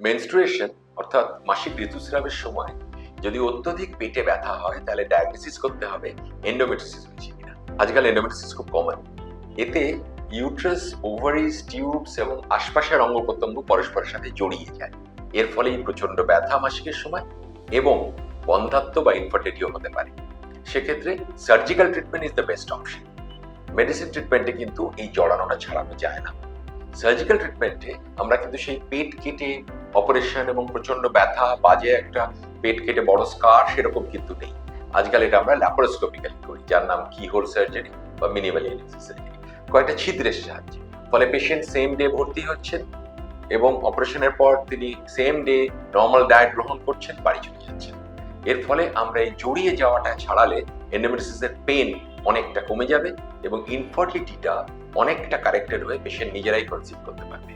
Menstruation অর্থাৎ মাসিক ঋতুস্রাবের সময় যদি অত্যধিক পেটে ব্যথা হয় তাহলে ডায়াগনোসিস করতে হবে এন্ডোমেট্রিওসিস হয়েছে কিনা। আজকাল এন্ডোমেট্রিওসিস খুব কমন। এতে ইউট্রাস, ওভারিজ, টিউবস এবং আশপাশের অঙ্গ প্রত্যঙ্গ পরস্পরের সাথে জড়িয়ে যায়। এর ফলেই প্রচন্ড ব্যথা মাসিকের সময় এবং বন্ধ্যাত্ব বা ইনফার্টিলিটিও হতে পারে। সেক্ষেত্রে surgical treatment is the best option. Medicine ট্রিটমেন্টে কিন্তু এই জড়ানোটা ছাড়ানো যায় না। সার্জিক্যাল ট্রিটমেন্টে আমরা কিন্তু সেই পেট কেটে অপারেশন এবং প্রচন্ড ব্যথা, বাজে একটা পেট কেটে বড় স্কার সেরকম কিন্তু নেই। আজকাল এটা আমরা ল্যাপারোস্কোপিক্যালি করি, যার নাম কিহোল সার্জারি বা মিনিমাল ইনভেসিভ সার্জারি, কয়েকটা ছিদ্রের সাহায্যে। ফলে পেশেন্ট সেম ডে ভর্তি হচ্ছেন এবং অপারেশনের পর তিনি সেম ডে নর্মাল ডায়েট গ্রহণ করছেন, বাড়ি চলে যাচ্ছেন। এর ফলে আমরা এই জড়িয়ে যাওয়াটা ছাড়ালে এন্ডোমেট্রিওসিসের পেন অনেকটা কমে যাবে এবং ইনফার্টিলিটিটা অনেকটা কারেক্টেড হয়ে পেশেন্ট নিজেরাই কনসিভ করতে পারবে।